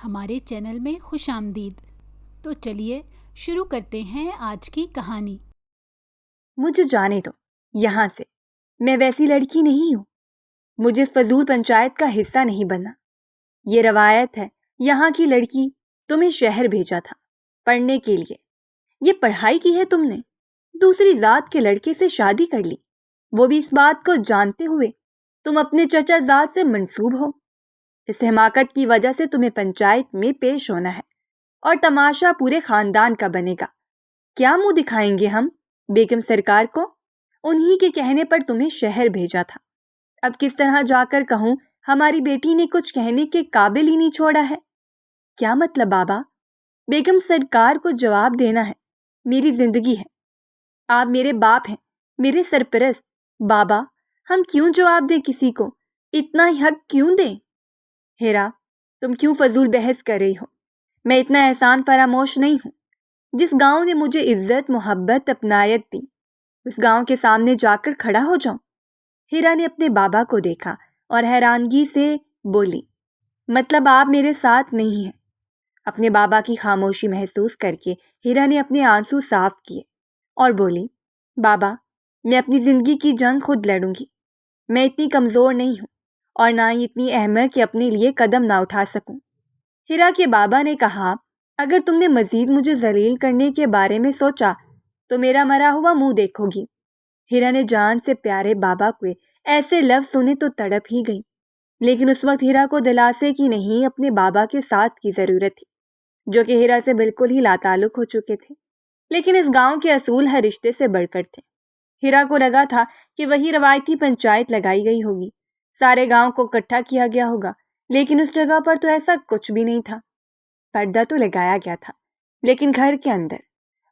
ہمارے چینل میں خوش آمدید۔ تو چلیے شروع کرتے ہیں آج کی کہانی۔ مجھے جانے دو یہاں سے، میں ویسی لڑکی نہیں ہوں، مجھے اس فضول پنچایت کا حصہ نہیں بننا۔ یہ روایت ہے، یہاں کی لڑکی تمہیں شہر بھیجا تھا پڑھنے کے لیے، یہ پڑھائی کی ہے تم نے، دوسری ذات کے لڑکے سے شادی کر لی، وہ بھی اس بات کو جانتے ہوئے تم اپنے چچا ذات سے منسوب ہو۔ اس حماقت کی وجہ سے تمہیں پنچایت میں پیش ہونا ہے اور تماشا پورے خاندان کا بنے گا۔ کیا منہ دکھائیں گے ہم بیگم سرکار کو؟ انہی کے کہنے پر تمہیں شہر بھیجا تھا، اب کس طرح جا کر کہوں ہماری بیٹی نے کچھ کہنے کے قابل ہی نہیں چھوڑا ہے؟ کیا مطلب بابا؟ بیگم سرکار کو جواب دینا ہے، میری زندگی ہے، آپ میرے باپ ہیں، میرے سرپرست۔ بابا ہم کیوں جواب دیں کسی کو؟ اتنا حق کیوں دیں؟ ہیرا تم کیوں فضول بحث کر رہی ہو؟ میں اتنا احسان فراموش نہیں ہوں۔ جس گاؤں نے مجھے عزت محبت اپنایت دی، اس گاؤں کے سامنے جا کر کھڑا ہو جاؤں؟ ہیرا نے اپنے بابا کو دیکھا اور حیرانگی سے بولی، مطلب آپ میرے ساتھ نہیں ہیں؟ اپنے بابا کی خاموشی محسوس کر کے ہیرا نے اپنے آنسو صاف کیے اور بولی، بابا میں اپنی زندگی کی جنگ خود لڑوں گی، میں اتنی کمزور نہیں ہوں اور نہ ہی اتنی احمق کہ اپنے لیے قدم نہ اٹھا سکوں۔ ہیرا کے بابا نے کہا، اگر تم نے مزید مجھے ذلیل کرنے کے بارے میں سوچا تو میرا مرا ہوا منہ دیکھو گی۔ ہیرا نے جان سے پیارے بابا کو ایسے لفظ سنے تو تڑپ ہی گئی، لیکن اس وقت ہیرا کو دلاسے کی نہیں اپنے بابا کے ساتھ کی ضرورت تھی، جو کہ ہیرا سے بالکل ہی لاتعلق ہو چکے تھے، لیکن اس گاؤں کے اصول ہر رشتے سے بڑھ کر تھے۔ ہیرا کو لگا تھا کہ وہی روایتی پنچایت لگائی گئی ہوگی، سارے گاؤں کو اکٹھا کیا گیا ہوگا، لیکن اس جگہ پر تو ایسا کچھ بھی نہیں تھا۔ پردہ تو لگایا گیا تھا، لیکن گھر کے اندر،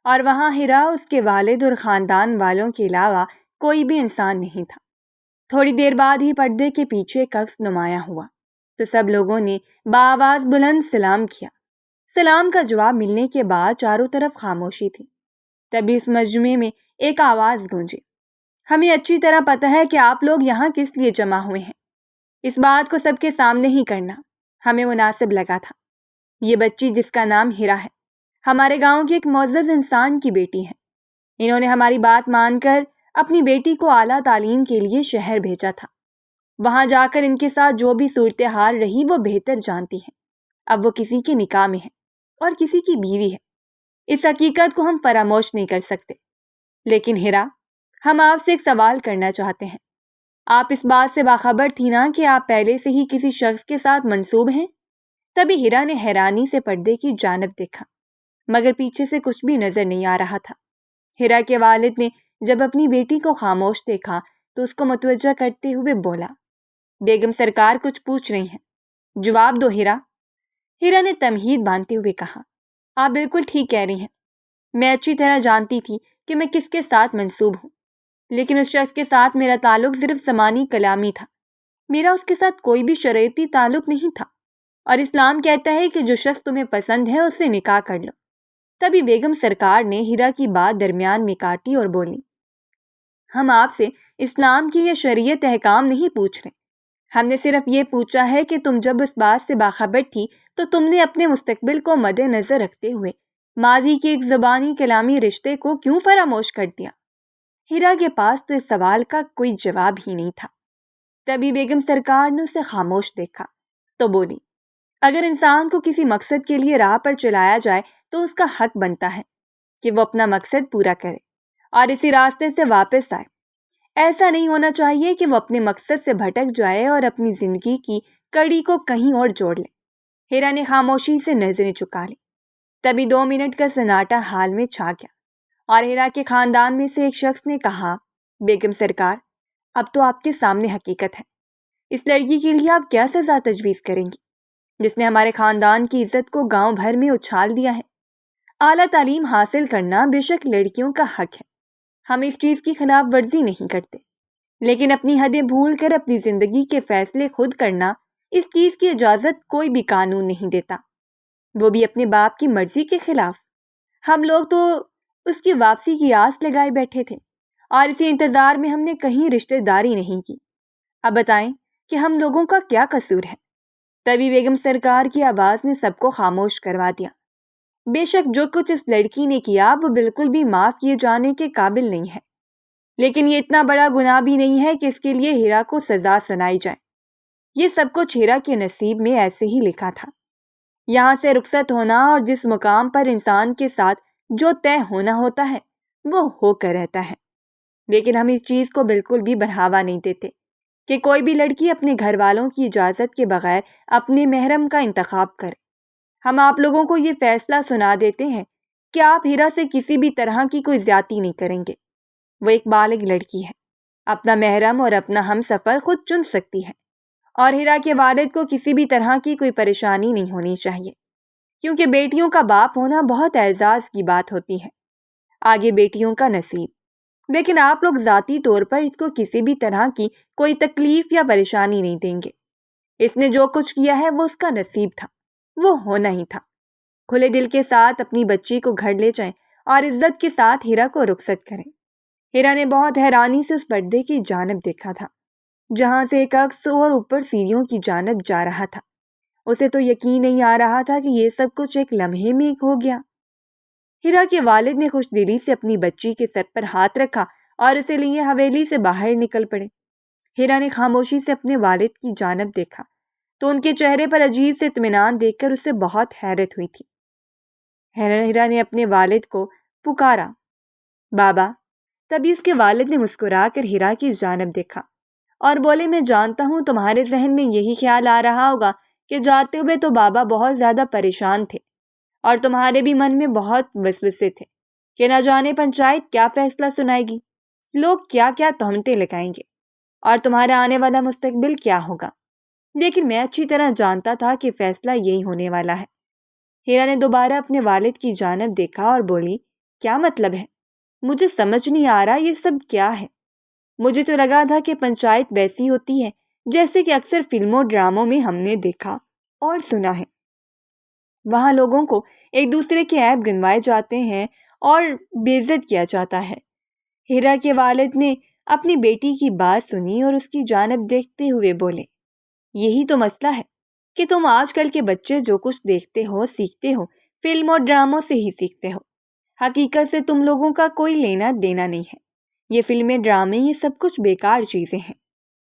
اور وہاں ہیرا، اس کے والد اور خاندان والوں کے علاوہ کوئی بھی انسان نہیں تھا۔ تھوڑی دیر بعد ہی پردے کے پیچھے ایک عکس نمایاں ہوا تو سب لوگوں نے بآواز بلند سلام کیا۔ سلام کا جواب ملنے کے بعد چاروں طرف خاموشی تھی۔ تبھی اس مجمع میں ایک آواز گونجی، ہمیں اچھی طرح پتہ ہے کہ آپ لوگ یہاں کس لیے جمع ہوئے ہیں، اس بات کو سب کے سامنے ہی کرنا ہمیں مناسب لگا تھا۔ یہ بچی جس کا نام ہیرا ہے، ہمارے گاؤں کی ایک معزز انسان کی بیٹی ہے۔ انہوں نے ہماری بات مان کر اپنی بیٹی کو اعلیٰ تعلیم کے لیے شہر بھیجا تھا۔ وہاں جا کر ان کے ساتھ جو بھی صورتحال رہی وہ بہتر جانتی ہیں۔ اب وہ کسی کے نکاح میں ہے اور کسی کی بیوی ہے، اس حقیقت کو ہم فراموش نہیں کر سکتے۔ لیکن ہیرا، ہم آپ سے ایک سوال کرنا چاہتے ہیں۔ آپ اس بات سے باخبر تھی نا کہ آپ پہلے سے ہی کسی شخص کے ساتھ منسوب ہیں؟ تبھی ہیرا نے حیرانی سے پردے کی جانب دیکھا، مگر پیچھے سے کچھ بھی نظر نہیں آ رہا تھا۔ ہیرا کے والد نے جب اپنی بیٹی کو خاموش دیکھا تو اس کو متوجہ کرتے ہوئے بولا، بیگم سرکار کچھ پوچھ رہی ہیں، جواب دو ہیرا۔ ہیرا نے تمہید باندھتے ہوئے کہا، آپ بالکل ٹھیک کہہ رہی ہیں، میں اچھی طرح جانتی تھی کہ میں کس کے ساتھ منسوب ہوں، لیکن اس شخص کے ساتھ میرا تعلق صرف زمانی کلامی تھا، میرا اس کے ساتھ کوئی بھی شرعیتی تعلق نہیں تھا، اور اسلام کہتا ہے کہ جو شخص تمہیں پسند ہے اس سے نکاح کر لو۔ تبھی بیگم سرکار نے ہیرا کی بات درمیان میں کاٹی اور بولی، ہم آپ سے اسلام کی یا شریعت احکام نہیں پوچھ رہے، ہم نے صرف یہ پوچھا ہے کہ تم جب اس بات سے باخبر تھی تو تم نے اپنے مستقبل کو مد نظر رکھتے ہوئے ماضی کے ایک زبانی کلامی رشتے کو کیوں فراموش کر دیا؟ ہیرا کے پاس تو اس سوال کا کوئی جواب ہی نہیں تھا۔ تبھی بیگم سرکار نے اسے خاموش دیکھا تو بولی، اگر انسان کو کسی مقصد کے لیے راہ پر چلایا جائے تو اس کا حق بنتا ہے کہ وہ اپنا مقصد پورا کرے اور اسی راستے سے واپس آئے۔ ایسا نہیں ہونا چاہیے کہ وہ اپنے مقصد سے بھٹک جائے اور اپنی زندگی کی کڑی کو کہیں اور جوڑ لے۔ ہیرا نے خاموشی سے نظریں چکا لی۔ تبھی 2 منٹ کا سناٹا حال میں چھا گیا اور ہیرا کے خاندان میں سے ایک شخص نے کہا، بیگم سرکار اب تو آپ کے سامنے حقیقت ہے، اس لڑکی کے لیے آپ کیا سزا تجویز کریں گی جس نے ہمارے خاندان کی عزت کو گاؤں بھر میں اچھال دیا ہے؟ اعلیٰ تعلیم حاصل کرنا بے شک لڑکیوں کا حق ہے، ہم اس چیز کی خلاف ورزی نہیں کرتے، لیکن اپنی حدیں بھول کر اپنی زندگی کے فیصلے خود کرنا، اس چیز کی اجازت کوئی بھی قانون نہیں دیتا، وہ بھی اپنے باپ کی مرضی کے خلاف۔ ہم لوگ تو اس کی واپسی کی آس لگائے بیٹھے تھے اور اسی انتظار میں ہم نے کہیں رشتہ داری نہیں کی۔ اب بتائیں کہ ہم لوگوں کا کیا قصور ہے؟ تبھی بیگم سرکار کی آواز نے سب کو خاموش کروا دیا۔ بے شک جو کچھ اس لڑکی نے کیا وہ بالکل بھی معاف کیے جانے کے قابل نہیں ہے، لیکن یہ اتنا بڑا گناہ بھی نہیں ہے کہ اس کے لیے ہیرا کو سزا سنائی جائے۔ یہ سب کچھ ہیرا کے نصیب میں ایسے ہی لکھا تھا۔ یہاں سے رخصت ہونا اور جس مقام پر انسان کے ساتھ جو طے ہونا ہوتا ہے وہ ہو کر رہتا ہے، لیکن ہم اس چیز کو بالکل بھی بڑھاوا نہیں دیتے کہ کوئی بھی لڑکی اپنے گھر والوں کی اجازت کے بغیر اپنے محرم کا انتخاب کرے۔ ہم آپ لوگوں کو یہ فیصلہ سنا دیتے ہیں کہ آپ ہیرا سے کسی بھی طرح کی کوئی زیادتی نہیں کریں گے۔ وہ ایک بالغ لڑکی ہے، اپنا محرم اور اپنا ہم سفر خود چن سکتی ہے، اور ہیرا کے والد کو کسی بھی طرح کی کوئی پریشانی نہیں ہونی چاہیے، کیونکہ بیٹیوں کا باپ ہونا بہت اعزاز کی بات ہوتی ہے۔ آگے بیٹیوں کا نصیب، لیکن آپ لوگ ذاتی طور پر اس کو کسی بھی طرح کی کوئی تکلیف یا پریشانی نہیں دیں گے۔ اس نے جو کچھ کیا ہے وہ اس کا نصیب تھا، وہ ہونا ہی تھا۔ کھلے دل کے ساتھ اپنی بچی کو گھر لے جائیں اور عزت کے ساتھ ہیرا کو رخصت کریں۔ ہیرا نے بہت حیرانی سے اس پردے کی جانب دیکھا تھا جہاں سے ایک عکس اور اوپر سیڑھیوں کی جانب جا رہا تھا۔ اسے تو یقین نہیں آ رہا تھا کہ یہ سب کچھ ایک لمحے میں ہو گیا۔ ہیرا کے والد نے خوش دلی سے اپنی بچی کے سر پر ہاتھ رکھا اور اسے لیے حویلی سے باہر نکل پڑے۔ ہیرا نے خاموشی سے اپنے والد کی جانب دیکھا تو ان کے چہرے پر عجیب سے اطمینان دیکھ کر اسے بہت حیرت ہوئی تھی۔ ہیرا نے اپنے والد کو پکارا، بابا۔ تبھی اس کے والد نے مسکرا کر ہیرا کی جانب دیکھا اور بولے، میں جانتا ہوں تمہارے ذہن میں یہی خیال آ رہا ہوگا کہ جاتے ہوئے تو بابا بہت زیادہ پریشان تھے اور تمہارے بھی من میں بہت وسوسے تھے کہ نہ جانے پنچایت کیا فیصلہ سنائے گی، لوگ کیا کیا تہمتیں لگائیں گے اور تمہارا آنے والا مستقبل کیا ہوگا۔ لیکن میں اچھی طرح جانتا تھا کہ فیصلہ یہی ہونے والا ہے۔ ہیرا نے دوبارہ اپنے والد کی جانب دیکھا اور بولی، کیا مطلب ہے؟ مجھے سمجھ نہیں آ رہا یہ سب کیا ہے۔ مجھے تو لگا تھا کہ پنچایت ویسی ہوتی ہے جیسے کہ اکثر فلموں ڈراموں میں ہم نے دیکھا اور سنا ہے، وہاں لوگوں کو ایک دوسرے کے عیب گنوائے جاتے ہیں اور بے عزت کیا جاتا ہے۔ ہیرا کے والد نے اپنی بیٹی کی بات سنی اور اس کی جانب دیکھتے ہوئے بولے، یہی تو مسئلہ ہے کہ تم آج کل کے بچے جو کچھ دیکھتے ہو سیکھتے ہو فلم اور ڈراموں سے ہی سیکھتے ہو، حقیقت سے تم لوگوں کا کوئی لینا دینا نہیں ہے۔ یہ فلمیں ڈرامے یہ سب کچھ بیکار چیزیں ہیں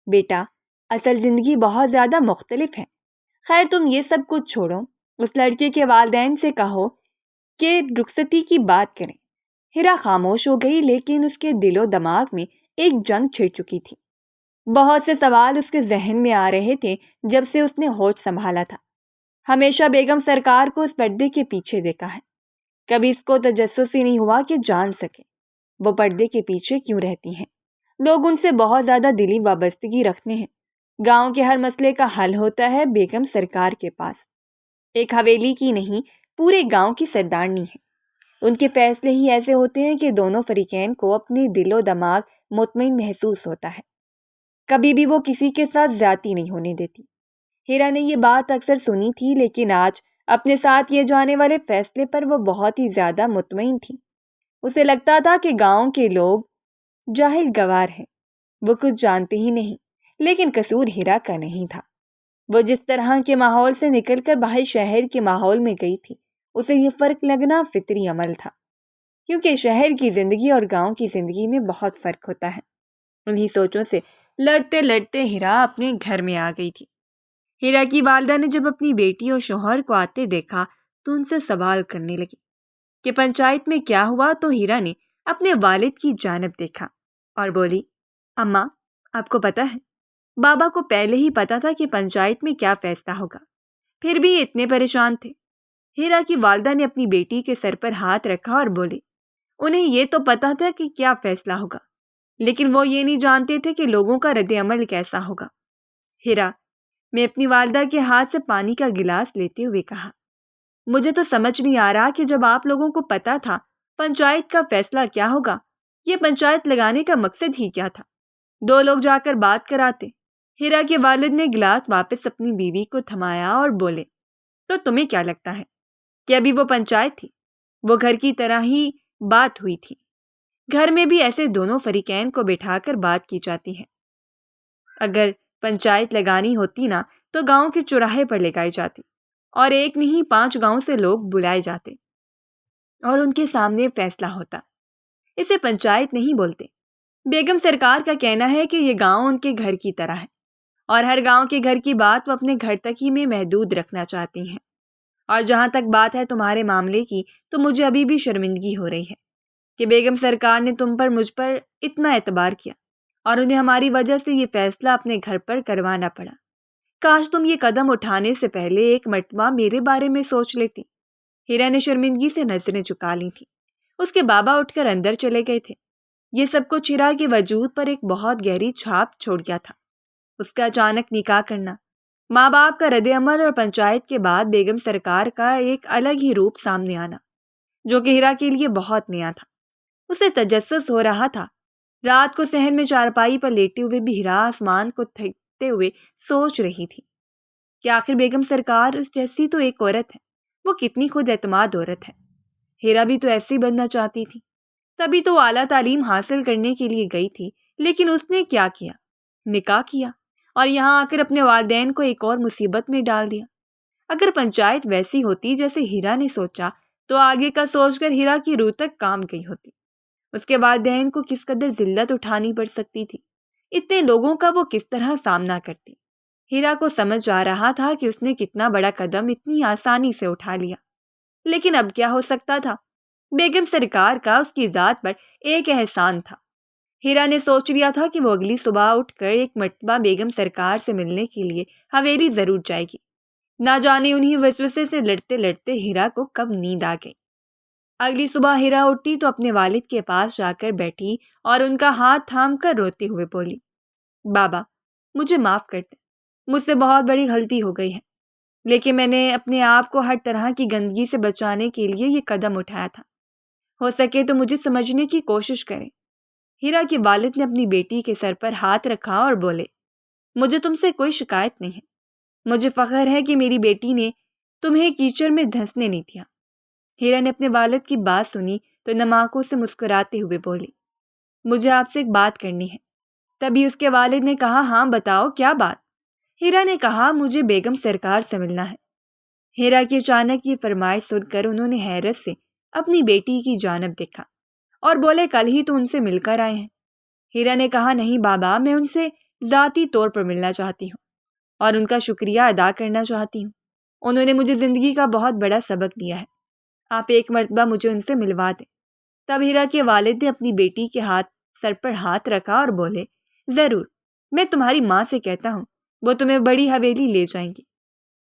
بیٹا، اصل زندگی بہت زیادہ مختلف ہے۔ خیر تم یہ سب کچھ چھوڑو، اس لڑکے کے والدین سے کہو کہ رخصتی کی بات کریں۔ ہیرا خاموش ہو گئی، لیکن اس کے دل و دماغ میں ایک جنگ چھڑ چکی تھی۔ بہت سے سوال اس کے ذہن میں آ رہے تھے جب سے اس نے ہوش سنبھالا تھا۔ ہمیشہ بیگم سرکار کو اس پردے کے پیچھے دیکھا ہے، کبھی اس کو تجسس ہی نہیں ہوا کہ جان سکے وہ پردے کے پیچھے کیوں رہتی ہیں۔ لوگ ان سے بہت زیادہ دلی وابستگی رکھتے ہیں۔ گاؤں کے ہر مسئلے کا حل ہوتا ہے بیگم سرکار کے پاس۔ ایک حویلی کی نہیں، پورے گاؤں کی سردارنی ہے۔ ان کے فیصلے ہی ایسے ہوتے ہیں کہ دونوں فریقین کو اپنے دل و دماغ مطمئن محسوس ہوتا ہے۔ کبھی بھی وہ کسی کے ساتھ زیادتی نہیں ہونے دیتی۔ ہیرا نے یہ بات اکثر سنی تھی، لیکن آج اپنے ساتھ کیے جانے والے فیصلے پر وہ بہت ہی زیادہ مطمئن تھی۔ اسے لگتا تھا کہ گاؤں کے لوگ جاہل گوار ہیں، وہ کچھ جانتے ہی نہیں، لیکن قصور ہیرا کا نہیں تھا۔ وہ جس طرح کے ماحول سے نکل کر باہر شہر کے ماحول میں گئی تھی، اسے یہ فرق لگنا فطری عمل تھا، کیونکہ شہر کی زندگی اور گاؤں کی زندگی میں بہت فرق ہوتا ہے۔ انہی سوچوں سے لڑتے لڑتے ہیرا اپنے گھر میں آ گئی تھی۔ ہیرا کی والدہ نے جب اپنی بیٹی اور شوہر کو آتے دیکھا تو ان سے سوال کرنے لگی کہ پنچایت میں کیا ہوا، تو ہیرا نے اپنے والد کی جانب دیکھا اور بولی، اماں آپ کو پتہ ہے بابا کو پہلے ہی پتا تھا کہ پنچایت میں کیا فیصلہ ہوگا، پھر بھی یہ اتنے پریشان تھے۔ ہیرا کی والدہ نے اپنی بیٹی کے سر پر ہاتھ رکھا اور بولی، انہیں یہ تو پتا تھا کہ کیا فیصلہ ہوگا، لیکن وہ یہ نہیں جانتے تھے کہ لوگوں کا رد عمل کیسا ہوگا۔ ہیرا میں اپنی والدہ کے ہاتھ سے پانی کا گلاس لیتے ہوئے کہا، مجھے تو سمجھ نہیں آ رہا کہ جب آپ لوگوں کو پتا تھا پنچایت کا فیصلہ کیا ہوگا، یہ پنچایت لگانے کا مقصد ہی کیا تھا؟ دو لوگ جا کر بات کراتے۔ ہیرا کے والد نے گلاس واپس اپنی بیوی کو تھمایا اور بولے، تو تمہیں کیا لگتا ہے کہ ابھی وہ پنچایت تھی؟ وہ گھر کی طرح ہی بات ہوئی تھی۔ گھر میں بھی ایسے دونوں فریقین کو بٹھا کر بات کی جاتی ہے۔ اگر پنچایت لگانی ہوتی نا تو گاؤں کے چوراہے پر لگائی جاتی اور ایک نہیں 5 گاؤں سے لوگ بلائے جاتے اور ان کے سامنے فیصلہ ہوتا۔ اسے پنچایت نہیں بولتے۔ بیگم سرکار کا کہنا ہے کہ یہ گاؤں ان کے گھر کی طرح ہے اور ہر گاؤں کے گھر کی بات وہ اپنے گھر تک ہی میں محدود رکھنا چاہتی ہیں۔ اور جہاں تک بات ہے تمہارے معاملے کی تو مجھے ابھی بھی شرمندگی ہو رہی ہے کہ بیگم سرکار نے تم پر مجھ پر اتنا اعتبار کیا اور انہیں ہماری وجہ سے یہ فیصلہ اپنے گھر پر کروانا پڑا۔ کاش تم یہ قدم اٹھانے سے پہلے ایک مرتبہ میرے بارے میں سوچ لیتی۔ ہیرا نے شرمندگی سے نظریں جھکا لی تھیں۔ اس کے بابا اٹھ کر اندر چلے گئے تھے۔ یہ سب کچھ ہیرا کے وجود پر ایک بہت گہری چھاپ چھوڑ گیا تھا۔ اس کا اچانک نکاح کرنا، ماں باپ کا رد عمل اور پنچایت کے بعد بیگم سرکار کا ایک الگ ہی روپ سامنے آنا، جو کہ ہیرا کے لیے بہت نیا تھا۔ اسے تجسس ہو رہا تھا۔ رات کو صحن میں چارپائی پر لیٹے ہوئے بھی ہیرا آسمان کو تھکتے ہوئے سوچ رہی تھی کہ آخر بیگم سرکار اس جیسی تو ایک عورت ہے، وہ کتنی خود اعتماد عورت ہے۔ ہیرا بھی تو ایسی بننا چاہتی تھی، تبھی تو اعلیٰ تعلیم حاصل کرنے کے لیے گئی تھی، لیکن اس نے کیا کیا؟ نکاح کیا اور یہاں آ کر اپنے والدین کو ایک اور مصیبت میں ڈال دیا۔ اگر پنچایت ویسی ہوتی جیسے ہیرا نے سوچا تو آگے کا سوچ کر ہیرا کی روح تک کام گئی ہوتی۔ اس کے والدین کو کس قدر ذلت اٹھانی پڑ سکتی تھی، اتنے لوگوں کا وہ کس طرح سامنا کرتی۔ ہیرا کو سمجھ آ رہا تھا کہ اس نے کتنا بڑا قدم اتنی آسانی سے اٹھا لیا، لیکن اب کیا ہو سکتا تھا؟ بیگم سرکار کا اس کی ذات پر ایک احسان تھا۔ ہیرا نے سوچ لیا تھا کہ وہ اگلی صبح اٹھ کر ایک مرتبہ بیگم سرکار سے ملنے کے لیے حویلی ضرور جائے گی۔ نہ جانے انہی وسوسے سے لڑتے لڑتے ہیرا کو کب نیند آ گئی۔ اگلی صبح ہیرا اٹھی تو اپنے والد کے پاس جا کر بیٹھی اور ان کا ہاتھ تھام کر روتے ہوئے بولی، بابا مجھے معاف کر دیں، مجھ سے بہت بڑی غلطی ہو گئی ہے، لیکن میں نے اپنے آپ کو ہر طرح کی گندگی سے بچانے کے لیے یہ قدم اٹھایا تھا۔ ہو سکے تو مجھے سمجھنے کی کوشش کریں۔ ہیرا کے والد نے اپنی بیٹی کے سر پر ہاتھ رکھا اور بولے، مجھے تم سے کوئی شکایت نہیں ہے، مجھے فخر ہے کہ میری بیٹی نے تمہیں کیچڑ میں دھنسنے نہیں دیا۔ ہیرا نے اپنے والد کی بات سنی تو نم آنکھوں سے مسکراتے ہوئے بولی، مجھے آپ سے ایک بات کرنی ہے۔ تبھی اس کے والد نے کہا، ہاں بتاؤ کیا بات؟ ہیرا نے کہا، مجھے بیگم سرکار سے ملنا ہے۔ ہیرا کی اچانک یہ فرمائش سن کر انہوں نے حیرت سے اپنی بیٹی کی جانب دیکھا اور بولے، کل ہی تو ان سے مل کر آئے ہیں۔ ہیرا نے کہا، نہیں بابا، میں ان سے ذاتی طور پر ملنا چاہتی ہوں اور ان کا شکریہ ادا کرنا چاہتی ہوں۔ انہوں نے مجھے زندگی کا بہت بڑا سبق دیا ہے، آپ ایک مرتبہ مجھے ان سے ملوا دیں۔ تب ہیرا کے والد نے اپنی بیٹی کے سر پر ہاتھ رکھا اور بولے، ضرور، میں تمہاری ماں سے کہتا ہوں، وہ تمہیں بڑی حویلی لے جائیں گی۔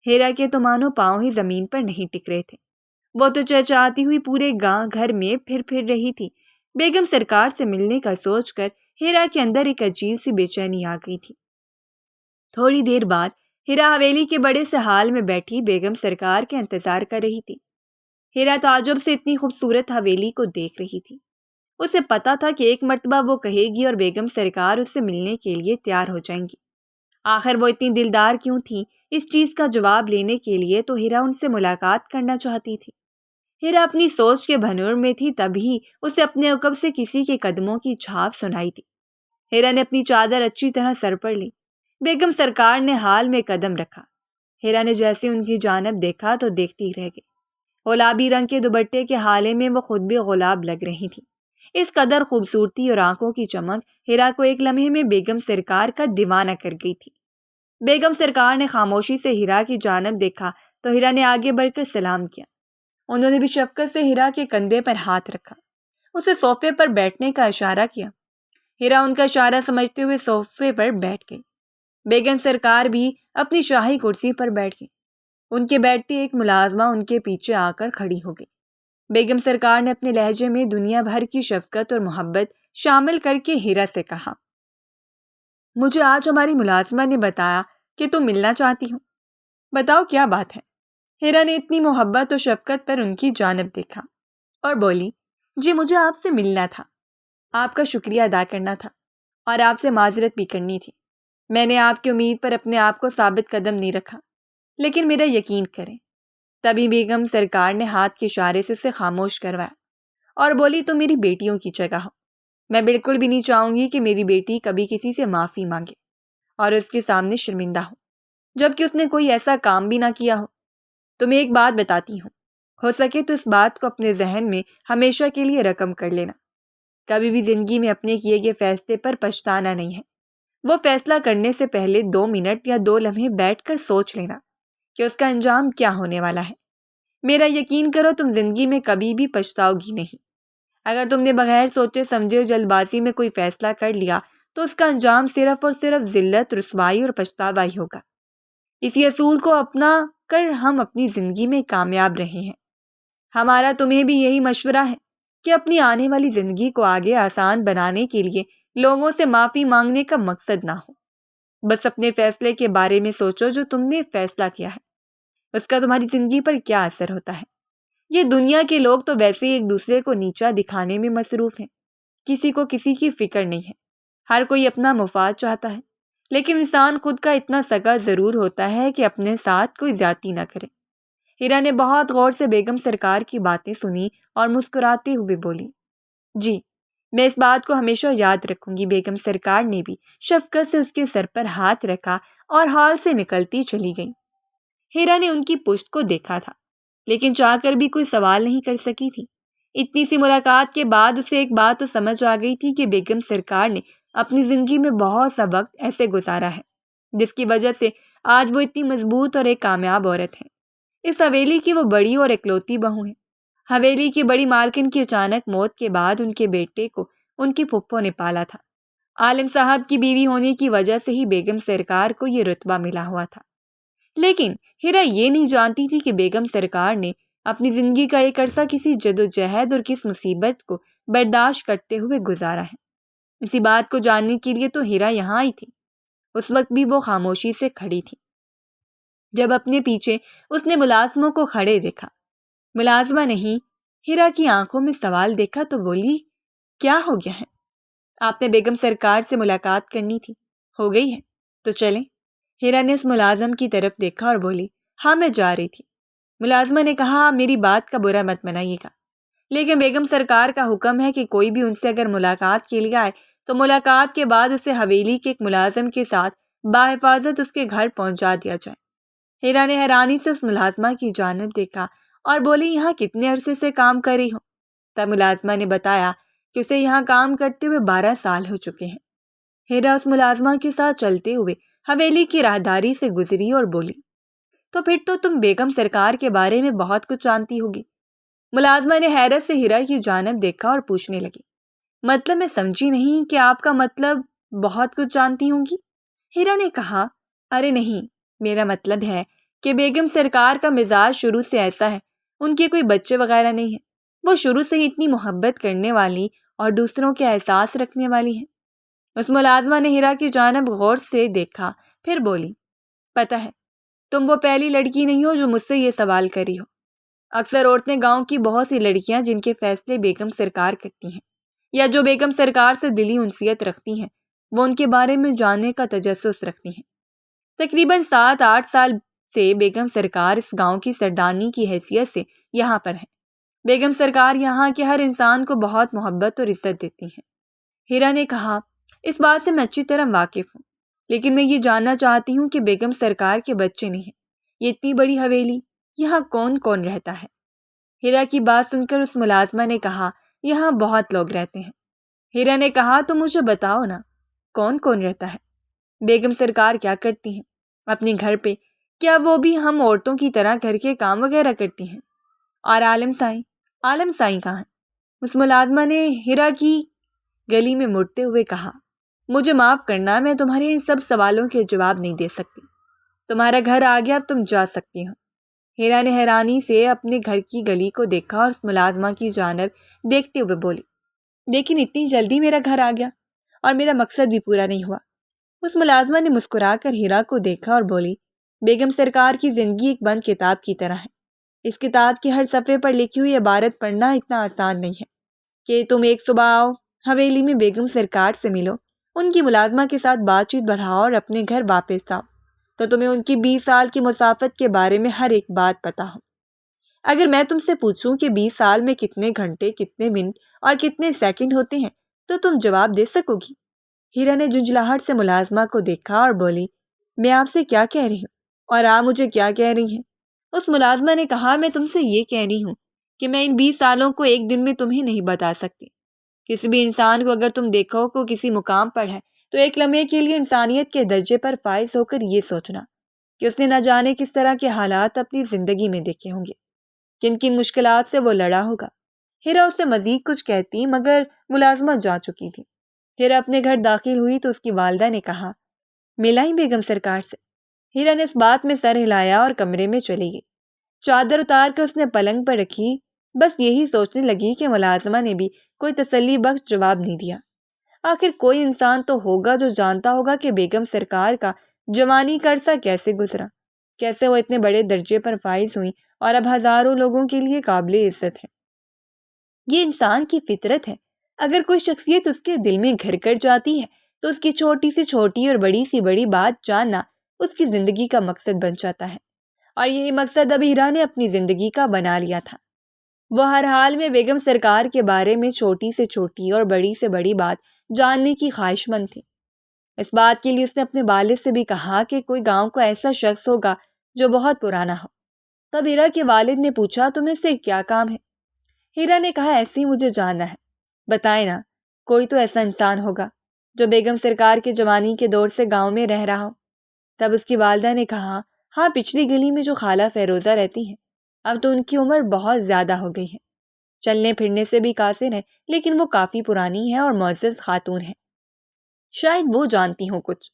ہیرا کے تو مانو پاؤں ہی زمین پر نہیں ٹک رہے تھے، وہ تو چہچہاتی ہوئی پورے گھر میں پھر رہی تھی۔ بیگم سرکار سے ملنے کا سوچ کر ہیرا کے اندر ایک عجیب سی بے چینی آ گئی تھی۔ تھوڑی دیر بعد ہیرا حویلی کے بڑے سے ہال میں بیٹھی بیگم سرکار کے انتظار کر رہی تھی۔ ہیرا تعجب سے اتنی خوبصورت حویلی کو دیکھ رہی تھی۔ اسے پتا تھا کہ ایک مرتبہ وہ کہے گی اور بیگم سرکار اس سے ملنے کے لیے تیار ہو جائیں گی۔ آخر وہ اتنی دلدار کیوں تھی؟ اس چیز کا جواب لینے کے لیے تو ہیرا ان سے ملاقات کرنا چاہتی تھی۔ ہیرا اپنی سوچ کے بھنور میں تھی، تبھی اسے اپنے عقب سے کسی کے قدموں کی چھاپ سنائی دی۔ ہیرا نے اپنی چادر اچھی طرح سر پر لی۔ بیگم سرکار نے ہال میں قدم رکھا۔ ہیرا نے جیسے ان کی جانب دیکھا تو دیکھتی رہ گئی۔ گلابی رنگ کے دوپٹے کے حالے میں وہ خود بھی گلاب لگ رہی تھی۔ اس قدر خوبصورتی اور آنکھوں کی چمک ہیرا کو ایک لمحے میں بیگم سرکار کا دیوانہ کر گئی تھی۔ بیگم سرکار نے خاموشی سے ہیرا کی جانب دیکھا تو ہیرا نے آگے بڑھ کر سلام کیا۔ انہوں نے بھی شفقت سے ہیرا کے کندھے پر ہاتھ رکھا، اسے صوفے پر بیٹھنے کا اشارہ کیا۔ ہیرا ان کا اشارہ سمجھتے ہوئے صوفے پر بیٹھ گئی۔ بیگم سرکار بھی اپنی شاہی کرسی پر بیٹھ گئی۔ ان کے بیٹھتے ایک ملازمہ ان کے پیچھے آ کر کھڑی ہو گئی۔ بیگم سرکار نے اپنے لہجے میں دنیا بھر کی شفقت اور محبت شامل کر کے ہیرا سے کہا، مجھے آج ہماری ملازمہ نے بتایا کہ تم ملنا چاہتی ہو، بتاؤ کیا بات ہے؟ ہیرا نے اتنی محبت اور شفقت پر ان کی جانب دیکھا اور بولی، جی مجھے آپ سے ملنا تھا، آپ کا شکریہ ادا کرنا تھا اور آپ سے معذرت بھی کرنی تھی۔ میں نے آپ کی امید پر اپنے آپ کو ثابت قدم نہیں رکھا، لیکن میرا یقین کریں۔ تبھی بیگم سرکار نے ہاتھ کے اشارے سے اسے خاموش کروایا اور بولی، تم میری بیٹیوں کی جگہ ہو، میں بالکل بھی نہیں چاہوں گی کہ میری بیٹی کبھی کسی سے معافی مانگے اور اس کے سامنے شرمندہ ہو، جبکہ اس نے کوئی ایسا کام بھی نہ کیا ہو۔ تمہیں ایک بات بتاتی ہوں، ہو سکے تو اس بات کو اپنے ذہن میں ہمیشہ کے لیے رقم کر لینا، کبھی بھی زندگی میں اپنے کیے گئے فیصلے پر پچھتانا نہیں ہے۔ وہ فیصلہ کرنے سے پہلے 2 منٹ یا 2 لمحے بیٹھ کر سوچ لینا کہ اس کا انجام کیا ہونے والا ہے۔ میرا یقین کرو، تم زندگی میں کبھی بھی پچھتاؤ گی نہیں۔ اگر تم نے بغیر سوچے سمجھے اور جلد بازی میں کوئی فیصلہ کر لیا تو اس کا انجام صرف اور صرف ذلت، رسوائی اور پچھتاوا ہی ہوگا۔ اسی اصول کو اپنا کر ہم اپنی زندگی میں کامیاب رہے ہیں۔ ہمارا تمہیں بھی یہی مشورہ ہے کہ اپنی آنے والی زندگی کو آگے آسان بنانے کے لیے لوگوں سے معافی مانگنے کا مقصد نہ ہو۔ بس اپنے فیصلے کے بارے میں سوچو، جو تم نے فیصلہ کیا ہے اس کا تمہاری زندگی پر کیا اثر ہوتا ہے۔ یہ دنیا کے لوگ تو ویسے ہی ایک دوسرے کو نیچا دکھانے میں مصروف ہیں، کسی کو کسی کی فکر نہیں ہے، ہر کوئی اپنا مفاد چاہتا ہے، لیکن انسان خود کا اتنا سگا ضرور ہوتا ہے کہ اپنے ساتھ کوئی زیادتی نہ کرے۔ ہیرا نے بہت غور سے بیگم سرکار کی باتیں سنی اور مسکراتے ہوئے بولی، جی، میں اس بات کو ہمیشہ یاد رکھوں گی۔ بیگم سرکار نے بھی شفقت سے اس کے سر پر ہاتھ رکھا اور ہال سے نکلتی چلی گئی۔ ہیرا نے ان کی پشت کو دیکھا تھا، لیکن چاہ کر بھی کوئی سوال نہیں کر سکی تھی۔ اتنی سی ملاقات کے بعد اسے ایک بات تو سمجھ آ گئی تھی کہ بیگم سرکار نے اپنی زندگی میں بہت سا وقت ایسے گزارا ہے جس کی وجہ سے آج وہ اتنی مضبوط اور ایک کامیاب عورت ہے۔ اس حویلی کی وہ بڑی اور اکلوتی بہو ہیں۔ حویلی کی بڑی مالکن کی اچانک موت کے بعد ان کے بیٹے کو ان کی پھپھو نے پالا تھا۔ عالم صاحب کی بیوی ہونے کی وجہ سے ہی بیگم سرکار کو یہ رتبہ ملا ہوا تھا، لیکن ہیرا یہ نہیں جانتی تھی کہ بیگم سرکار نے اپنی زندگی کا ایک عرصہ کسی جدوجہد اور کس مصیبت کو برداشت کرتے ہوئے گزارا ہے۔ اسی بات کو جاننے کے لیے تو ہیرا یہاں آئی تھی۔ اس وقت بھی وہ خاموشی سے کھڑی تھی۔ جب اپنے پیچھے اس نے ملازموں کو کھڑے دیکھا، ملازمہ نہیں، ہیرا کی آنکھوں میں سوال دیکھا تو بولی، کیا ہو گیا ہے؟ آپ نے بیگم سرکار سے ملاقات کرنی تھی، ہو گئی ہے تو چلیں۔ ہیرا نے اس ملازم کی طرف دیکھا اور بولی، ہاں میں جا رہی تھی۔ ملازمہ نے کہا، میری بات کا برا مت منائیے گا، لیکن بیگم سرکار کا حکم ہے کہ کوئی بھی ان سے اگر ملاقات کے لیے آئے تو ملاقات کے بعد اسے حویلی کے ایک ملازم کے ساتھ باحفاظت اس کے گھر پہنچا دیا جائے۔ ہیرا نے حیرانی سے اس ملازمہ کی جانب دیکھا اور بولی، یہاں کتنے عرصے سے کام کر رہی ہو؟ تب ملازمہ نے بتایا کہ اسے یہاں کام کرتے ہوئے 12 سال ہو چکے ہیں۔ ہیرا اس ملازمہ کے ساتھ چلتے ہوئے حویلی کی راہداری سے گزری اور بولی، تو پھر تو تم بیگم سرکار کے بارے میں بہت کچھ جانتی ہوگی۔ ملازمہ نے حیرت سے ہیرا کی جانب دیکھا اور پوچھنے لگی، مطلب میں سمجھی نہیں کہ آپ کا مطلب بہت کچھ جانتی ہوں گی؟ ہیرا نے کہا، ارے نہیں، میرا مطلب ہے کہ بیگم سرکار کا مزاج شروع سے ایسا ہے، ان کے کوئی بچے وغیرہ نہیں ہیں، وہ شروع سے ہی اتنی محبت کرنے والی اور دوسروں کے احساس رکھنے والی ہیں۔ اس ملازمہ نے ہیرا کی جانب غور سے دیکھا، پھر بولی، پتہ ہے تم وہ پہلی لڑکی نہیں ہو جو مجھ سے یہ سوال کری ہو۔ اکثر عورتیں گاؤں کی بہت سی لڑکیاں جن کے فیصلے بیگم سرکار کرتی ہیں یا جو بیگم سرکار سے دلی انسیت رکھتی ہیں، وہ ان کے بارے میں جاننے کا تجسس رکھتی ہیں۔ تقریباً 7-8 سال سے بیگم سرکار اس گاؤں کی سردارنی کی حیثیت سے یہاں پر ہے۔ بیگم سرکار یہاں کے ہر انسان کو بہت محبت اور عزت دیتی ہیں۔ ہیرا نے کہا، اس بات سے میں اچھی طرح واقف ہوں، لیکن میں یہ جاننا چاہتی ہوں کہ بیگم سرکار کے بچے نہیں ہیں، یہ اتنی بڑی حویلی، یہاں کون کون رہتا ہے؟ ہیرا کی بات سن کر اس ملازمہ نے کہا، یہاں بہت لوگ رہتے ہیں۔ ہیرا نے کہا، تو مجھے بتاؤ نا، کون کون رہتا ہے؟ بیگم سرکار کیا کرتی ہیں اپنے گھر پہ؟ کیا وہ بھی ہم عورتوں کی طرح گھر کے کام وغیرہ کرتی ہیں؟ اور عالم سائیں کہاں ہیں؟ اس ملازمہ نے ہیرا کی گلی میں مڑتے ہوئے کہا، مجھے معاف کرنا، میں تمہارے ان سب سوالوں کے جواب نہیں دے سکتی۔ تمہارا گھر آ گیا، اب تم جا سکتی ہو۔ ہیرا نے حیرانی سے اپنے گھر کی گلی کو دیکھا اور اس ملازمہ کی جانب دیکھتے ہوئے بولی، لیکن اتنی جلدی میرا گھر آ گیا اور میرا مقصد بھی پورا نہیں ہوا۔ اس ملازمہ نے مسکرا کر ہیرا کو دیکھا اور بولی، بیگم سرکار کی زندگی ایک بند کتاب کی طرح ہے۔ اس کتاب کے ہر صفحے پر لکھی ہوئی عبارت پڑھنا اتنا آسان نہیں ہے کہ تم ایک صبح آؤ، حویلی میں بیگم سرکار سے ملو، ان کی ملازمہ کے ساتھ بات چیت بڑھاؤ اور اپنے گھر واپس آؤ تو تمہیں ان کی 20 سال کی مسافت کے بارے میں ہر ایک بات پتہ ہو۔ اگر میں تم سے پوچھوں کہ 20 سال میں کتنے گھنٹے، کتنے منٹ اور کتنے سیکنڈ ہوتے ہیں تو تم جواب دے سکو گی؟ ہیرا نے جھنجھلاہٹ سے ملازمہ کو دیکھا اور بولی، میں آپ سے کیا کہہ رہی ہوں اور آپ مجھے کیا کہہ رہی ہیں؟ اس ملازمہ نے کہا، میں تم سے یہ کہہ رہی ہوں کہ میں ان 20 سالوں کو ایک دن میں تمہیں نہیں بتا سکتی۔ کسی بھی انسان کو اگر تم دیکھو کہ کسی مقام پر ہے تو ایک لمحے کے لیے انسانیت کے درجے پر فائز ہو کر یہ سوچنا کہ اس نے نہ جانے کس طرح کے حالات اپنی زندگی میں دیکھے ہوں گے، کن کن مشکلات سے وہ لڑا ہوگا۔ ہیرا اس سے مزید کچھ کہتی مگر ملازمت جا چکی تھی۔ ہیرا اپنے گھر داخل ہوئی تو اس کی والدہ نے کہا، ملا ہی بیگم سرکار سے؟ ہیرا نے اس بات میں سر ہلایا اور کمرے میں چلی گئی۔ چادر اتار کر اس نے پلنگ پر رکھی، بس یہی سوچنے لگی کہ ملازمہ نے بھی کوئی تسلی بخش جواب نہیں دیا۔ آخر کوئی انسان تو ہوگا جو جانتا ہوگا کہ بیگم سرکار کا جوانی کا عرصہ کیسے گزرا، کیسے وہ اتنے بڑے درجے پر فائز ہوئی اور اب ہزاروں لوگوں کے لیے قابل عزت ہے۔ یہ انسان کی فطرت ہے، اگر کوئی شخصیت اس کے دل میں گھر کر جاتی ہے تو اس کی چھوٹی سے چھوٹی اور بڑی سی بڑی بات جاننا اس کی زندگی کا مقصد بن جاتا ہے، اور یہی مقصد اب ہیرا نے اپنی زندگی کا بنا لیا تھا۔ وہ ہر حال میں بیگم سرکار کے بارے میں چھوٹی سے چھوٹی اور بڑی سے بڑی بات جاننے کی خواہش مند تھی۔ اس بات کے لیے اس نے اپنے والد سے بھی کہا کہ کوئی گاؤں کو ایسا شخص ہوگا جو بہت پرانا ہو۔ تب ہیرا کے والد نے پوچھا، تمہیں سے کیا کام ہے؟ ہیرا نے کہا، ایسے ہی مجھے جاننا ہے، بتائیں نا، کوئی تو ایسا انسان ہوگا جو بیگم سرکار کے جوانی کے دور سے گاؤں میں رہ رہا ہو۔ تب اس کی والدہ نے کہا، ہاں، پچھلی گلی میں جو خالہ فیروزہ رہتی ہیں، اب تو ان کی عمر بہت زیادہ ہو گئی ہے، چلنے پھرنے سے بھی قاصر ہے، لیکن وہ کافی پرانی ہے اور معزز خاتون ہے، شاید وہ جانتی ہوں کچھ۔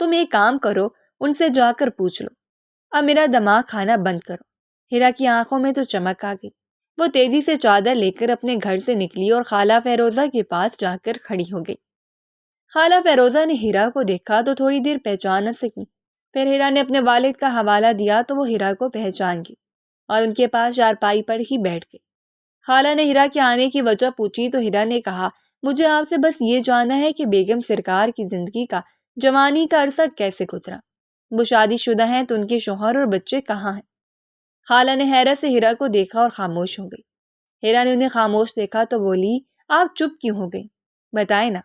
تم ایک کام کرو، ان سے جا کر پوچھ لو۔ اب میرا دماغ کھانا بند کرو۔ ہیرا کی آنکھوں میں تو چمک آ گئی۔ وہ تیزی سے چادر لے کر اپنے گھر سے نکلی اور خالہ فیروزہ کے پاس جا کر کھڑی ہو گئی۔ خالہ فیروزہ نے ہیرا کو دیکھا تو تھوڑی دیر پہچان نہ سکی، پھر ہیرا نے اپنے والد کا حوالہ دیا تو وہ ہیرا کو پہچان گئی اور ان کے پاس چارپائی پر ہی بیٹھ گئی۔ خالہ نے ہیرا کے آنے کی وجہ پوچھی تو ہیرا نے کہا، مجھے آپ سے بس یہ جاننا ہے کہ بیگم سرکار کی زندگی کا جوانی کا عرصہ کیسے گزرا، وہ شادی شدہ ہیں تو ان کے شوہر اور بچے کہاں ہیں؟ خالہ نے حیرت سے ہیرا کو دیکھا اور خاموش ہو گئی۔ ہیرا نے انہیں خاموش دیکھا تو بولی، آپ چپ کیوں ہو گئی؟ بتائیں نا۔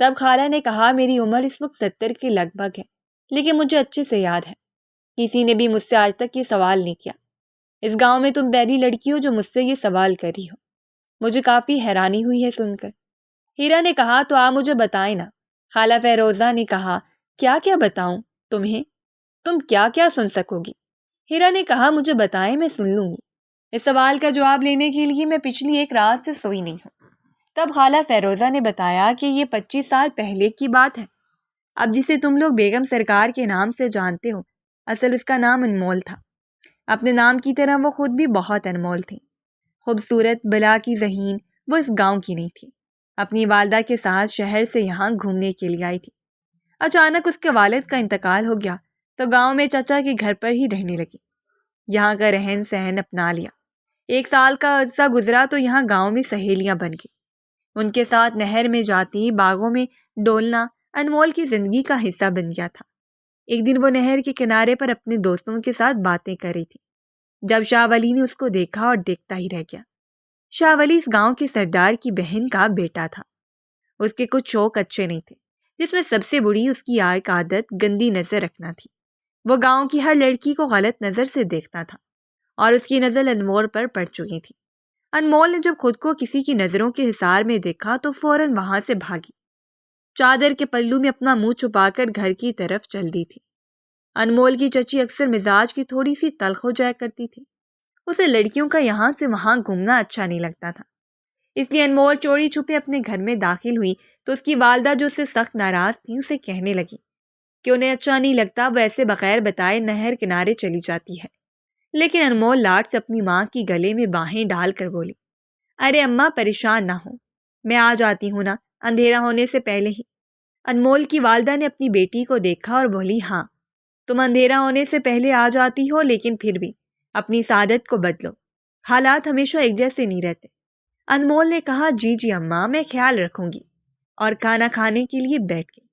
تب خالہ نے کہا، میری عمر اس وقت 70 کے لگ بھگ ہے، لیکن مجھے اچھے سے یاد ہے، کسی نے بھی مجھ سے آج تک یہ سوال نہیں کیا۔ اس گاؤں میں تم پہلی لڑکی ہو جو مجھ سے یہ سوال کر رہی ہو، مجھے کافی حیرانی ہوئی ہے سن کر۔ ہیرا نے کہا، تو آپ مجھے بتائیں نا۔ خالہ فیروزہ نے کہا، کیا کیا بتاؤں تمہیں؟ تم کیا کیا سن سکو گی؟ ہیرا نے کہا، مجھے بتائیں، میں سن لوں گی۔ اس سوال کا جواب لینے کے لیے میں پچھلی ایک رات سے سوئی نہیں ہوں۔ تب خالہ فیروزہ نے بتایا کہ یہ 25 سال پہلے کی بات ہے۔ اب جسے تم لوگ بیگم سرکار کے نام سے جانتے ہو، اصل اس کا نام انمول تھا۔ اپنے نام کی طرح وہ خود بھی بہت انمول تھی، خوبصورت، بلا کی ذہین۔ وہ اس گاؤں کی نہیں تھی، اپنی والدہ کے ساتھ شہر سے یہاں گھومنے کے لیے آئی تھی۔ اچانک اس کے والد کا انتقال ہو گیا تو گاؤں میں چچا کے گھر پر ہی رہنے لگی، یہاں کا رہن سہن اپنا لیا۔ 1 سال کا عرصہ گزرا تو یہاں گاؤں میں سہیلیاں بن گئی، ان کے ساتھ نہر میں جاتی، باغوں میں ڈولنا انمول کی زندگی کا حصہ بن گیا تھا۔ ایک دن وہ نہر کے کنارے پر اپنے دوستوں کے ساتھ باتیں کر رہی تھی جب شاہ ولی نے اس کو دیکھا اور دیکھتا ہی رہ گیا۔ شاہ ولی اس گاؤں کے سردار کی بہن کا بیٹا تھا۔ اس کے کچھ شوق اچھے نہیں تھے، جس میں سب سے بری اس کی ایک عادت گندی نظر رکھنا تھی۔ وہ گاؤں کی ہر لڑکی کو غلط نظر سے دیکھتا تھا اور اس کی نظر انمول پر پڑ چکی تھی۔ انمول نے جب خود کو کسی کی نظروں کے حصار میں دیکھا تو فوراً وہاں سے بھاگی، چادر کے پلو میں اپنا منہ چھپا کر گھر کی طرف چل دی تھی۔ انمول کی چچی اکثر مزاج کی تھوڑی سی تلخ ہو جایا کرتی تھی، اسے لڑکیوں کا یہاں سے وہاں گھومنا اچھا نہیں لگتا تھا، اس لیے انمول چوری چھپے اپنے گھر میں داخل ہوئی تو اس کی والدہ جو اس سے سخت ناراض تھی اسے کہنے لگی کہ انہیں اچھا نہیں لگتا وہ ایسے بغیر بتائے نہر کنارے چلی جاتی ہے۔ لیکن انمول لاڈ سے اپنی ماں کی گلے میں باہیں ڈال کر بولی، ارے اماں پریشان نہ ہو، میں آ جاتی ہوں نا، اندھیرا ہونے سے پہلے ہی۔ انمول کی والدہ نے اپنی بیٹی کو دیکھا اور بولی، ہاں تم اندھیرا ہونے سے پہلے آ جاتی ہو، لیکن پھر بھی اپنی سعادت کو بدلو، حالات ہمیشہ ایک جیسے نہیں رہتے۔ انمول نے کہا، جی جی اماں، میں خیال رکھوں گی، اور کھانا کھانے کے لیے بیٹھ گئی۔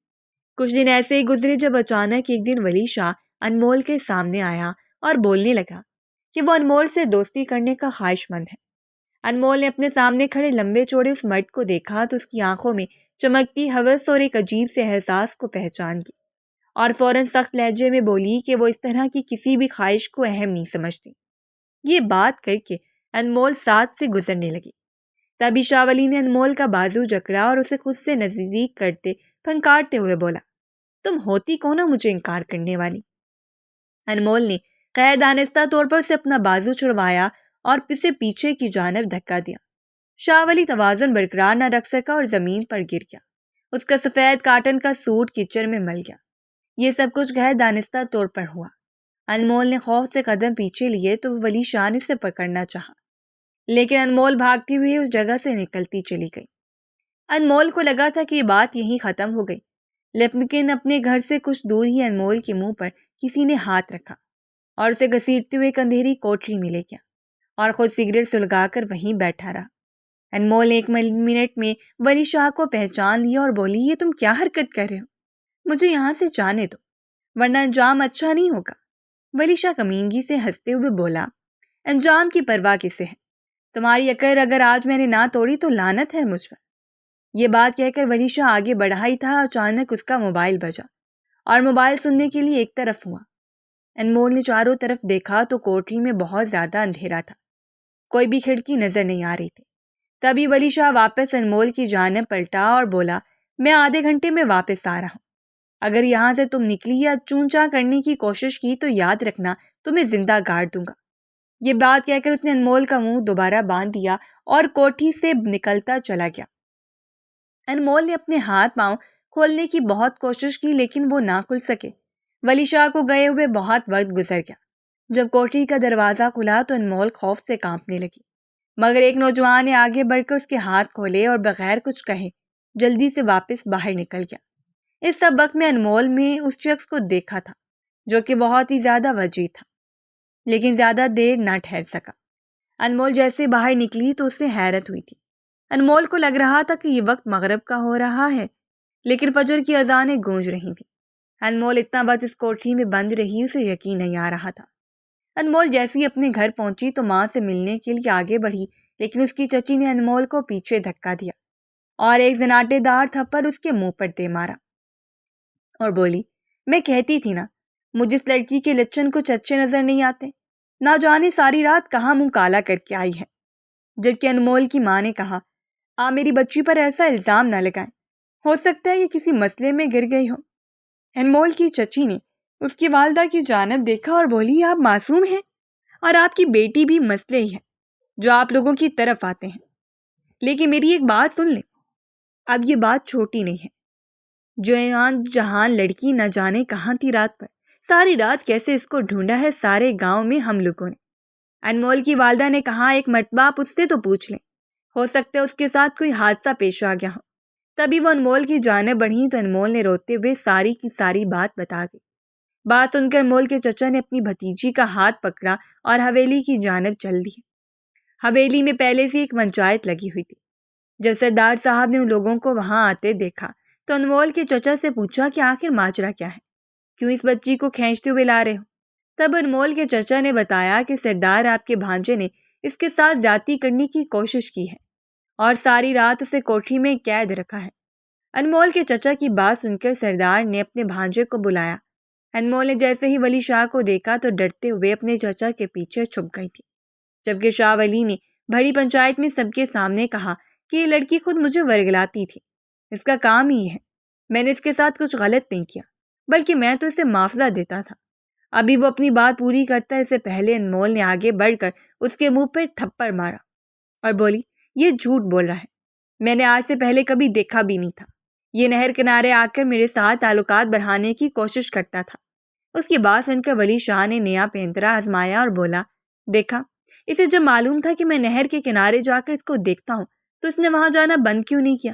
کچھ دن ایسے ہی گزرے جب اچانک ایک دن ولی شاہ انمول کے سامنے آیا اور بولنے لگا کہ وہ انمول سے دوستی کرنے کا خواہش مند ہے۔ انمول نے اپنے سامنے کھڑے لمبے چوڑے اس مرد کو دیکھا تو اس کی آنکھوں میں چمکتی ہوس اور ایک عجیب سے احساس کو پہچان گئی، اور فوراً سخت لہجے میں بولی کہ وہ اس طرح کی کسی بھی خواہش کو اہم نہیں سمجھتی۔ یہ بات کر کے انمول ساتھ سے گزرنے لگی۔ تبھی شاہ ولی نے انمول کا بازو جکڑا اور اسے خود سے نزدیک کرتے پھنکارتے ہوئے بولا، تم ہوتی کون ہو مجھے انکار کرنے والی؟ انمول نے غیر دانستہ طور پر اسے اپنا بازو چھڑوایا اور اسے پیچھے کی جانب دھکا دیا۔ شاہ ولی توازن برقرار نہ رکھ سکا اور زمین پر گر گیا۔ اس کا سفید کاٹن کا سوٹ کیچڑ میں مل گیا۔ یہ سب کچھ غیر دانستہ طور پر ہوا۔ انمول نے خوف سے قدم پیچھے لیے تو ولی شاہ نے اسے پکڑنا چاہا، لیکن انمول بھاگتی ہوئی اس جگہ سے نکلتی چلی گئی۔ انمول کو لگا تھا کہ یہ بات یہیں ختم ہو گئی، لیکن اپنے گھر سے کچھ دور ہی انمول کے منہ پر کسی نے ہاتھ رکھا اور اسے گھسیٹتے ہوئے ایک اندھیری کوٹری میں لے گیا اور خود سگریٹ سلگا کر وہیں بیٹھا رہا۔ انمول نے ایک منٹ میں ولی شاہ کو پہچان لیا اور بولی، یہ تم کیا حرکت کر رہے ہو؟ مجھے یہاں سے جانے دو ورنہ انجام اچھا نہیں ہوگا۔ ولی شاہ کمینگی سے ہنستے ہوئے بولا، انجام کی پرواہ کسے ہے؟ تمہاری عقل اگر آج میں نے نہ توڑی تو لعنت ہے مجھ پر۔ یہ بات کہہ کر ولی شاہ آگے بڑھا ہی تھا، اچانک اس کا موبائل بجا اور موبائل سننے کے لیے ایک طرف ہوا۔ انمول نے چاروں طرف دیکھا تو کوٹری میں بہت زیادہ اندھیرا تھا، کوئی بھی کھڑکی نظر نہیں آ رہی تھی۔ تبھی ولی شاہ واپس انمول کی جانب پلٹا اور بولا، میں آدھے گھنٹے میں واپس آ رہا ہوں، اگر یہاں سے تم نکلی یا چونچا کرنے کی کوشش کی تو یاد رکھنا تمہیں زندہ گاڑ دوں گا۔ یہ بات کہہ کر اس نے انمول کا منہ دوبارہ باندھ دیا اور کوٹھی سے نکلتا چلا گیا۔ انمول نے اپنے ہاتھ پاؤں کھولنے کی بہت کوشش کی لیکن وہ نہ کھل سکے۔ ولی شاہ کو گئے ہوئے بہت وقت گزر گیا۔ جب کوٹھی کا دروازہ کھلا تو انمول خوف سے کانپنے لگی، مگر ایک نوجوان نے آگے بڑھ کر اس کے ہاتھ کھولے اور بغیر کچھ کہے جلدی سے واپس باہر نکل گیا۔ اس سب وقت میں انمول میں اس شخص کو دیکھا تھا جو کہ بہت ہی زیادہ وجیح تھا، لیکن زیادہ دیر نہ ٹھہر سکا۔ انمول جیسے باہر نکلی تو اسے حیرت ہوئی تھی۔ انمول کو لگ رہا تھا کہ یہ وقت مغرب کا ہو رہا ہے، لیکن فجر کی اذانیں گونج رہی تھیں۔ انمول اتنا وقت اس کوٹھی میں بند رہی، اسے یقین نہیں آ رہا تھا۔ انمول جیسے ہی اپنے گھر پہنچی تو ماں سے ملنے کے لیے آگے بڑھی، لیکن اس کی چچی نے انمول کو پیچھے دھکا دیا اور ایک زناٹے دار تھپڑ اس کے منہ پر دے مارا اور بولی، میں کہتی تھی نا مجھے اس لڑکی کے لچن کچھ اچھے نظر نہیں آتے، نہ جانے ساری رات کہاں منہ کالا کر کے آئی ہے۔ جبکہ انمول کی ماں نے کہا، آپ میری بچی پر ایسا الزام نہ لگائیں، ہو سکتا ہے یہ کسی مسئلے میں گر گئی ہو۔ انمول کی چچی نے اس کی والدہ کی جانب دیکھا اور بولی، آپ معصوم ہیں اور آپ کی بیٹی بھی مسئلے ہی ہے جو آپ لوگوں کی طرف آتے ہیں، لیکن میری ایک بات سن لیں، اب یہ بات چھوٹی نہیں ہے۔ جہان لڑکی نہ جانے کہاں تھی رات پر، ساری رات کیسے اس کو ڈھونڈا ہے سارے گاؤں میں ہم لوگوں نے۔ انمول کی والدہ نے کہا، ایک مرتبہ آپ اس سے تو پوچھ لیں، ہو سکتا ہے اس کے ساتھ کوئی حادثہ پیش آ گیا ہو۔ تبھی وہ انمول کی جانب بڑھی تو انمول نے روتے ہوئے ساری کی ساری بات بتا گئی۔ بات سن کر انمول کے چچا نے اپنی بھتیجی کا ہاتھ پکڑا اور حویلی کی جانب چل دیے۔ حویلی میں پہلے سے ایک پنچایت لگی ہوئی تھی۔ جب سردار صاحب نے ان لوگوں کو وہاں آتے دیکھا تو انمول کے چچا سے پوچھا کہ آخر ماجرا کیا ہے، کیوں اس بچی کو کھینچتے ہوئے لا رہے ہو؟ تب انمول کے چچا نے بتایا کہ سردار آپ کے بھانجے نے اس کے ساتھ زیادتی کرنے کی کوشش کی ہے اور ساری رات اسے کوٹھی میں قید رکھا ہے۔ انمول کے چچا کی بات سن کر سردار نے اپنے بھانجے کو بلایا۔ انمول نے جیسے ہی ولی شاہ کو دیکھا تو ڈرتے ہوئے اپنے چچا کے پیچھے چھپ گئی تھی، جبکہ شاہ ولی نے بڑی پنچایت میں سب کے سامنے کہا کہ یہ لڑکی خود مجھے ورگلاتی تھی، اس کا کام ہی ہے، میں نے اس کے ساتھ کچھ غلط نہیں کیا، بلکہ میں تو اسے معافلہ دیتا تھا۔ ابھی وہ اپنی بات پوری کرتا ہے اس سے پہلے انمول نے آگے بڑھ کر اس کے منہ پر تھپڑ مارا اور بولی، یہ جھوٹ بول رہا ہے، میں نے آج سے پہلے کبھی دیکھا بھی نہیں تھا، یہ نہر کنارے آ کر میرے ساتھ تعلقات بڑھانے کی کوشش کرتا تھا۔ اس کی بات سن کر ولی شاہ نے نیا پینترا آزمایا اور بولا، دیکھا، اسے جب معلوم تھا کہ میں نہر کے کنارے جا کر اس کو دیکھتا ہوں تو اس نے وہاں جانا بند کیوں نہیں کیا؟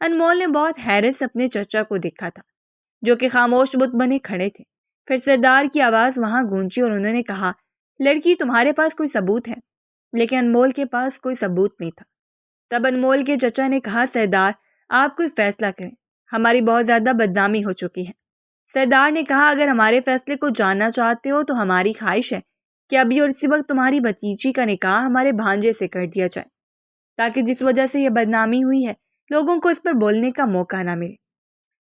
انمول نے بہت حیرت سے اپنے چچا کو دیکھا تھا جو کہ خاموش بت بنے کھڑے تھے۔ پھر سردار کی آواز وہاں گونجی اور انہوں نے کہا، لڑکی تمہارے پاس کوئی ثبوت ہے؟ لیکن انمول کے پاس کوئی ثبوت نہیں تھا۔ تب انمول کے چچا نے کہا، سردار آپ کوئی فیصلہ کریں، ہماری بہت زیادہ بدنامی ہو چکی ہے۔ سردار نے کہا، اگر ہمارے فیصلے کو جاننا چاہتے ہو تو ہماری خواہش ہے کہ ابھی اور اسی وقت تمہاری بھتیجی کا نکاح ہمارے بھانجے سے کر دیا جائے۔ تاکہ جس وجہ سے یہ بدنامی ہوئی ہے لوگوں کو اس پر بولنے کا موقع نہ ملے۔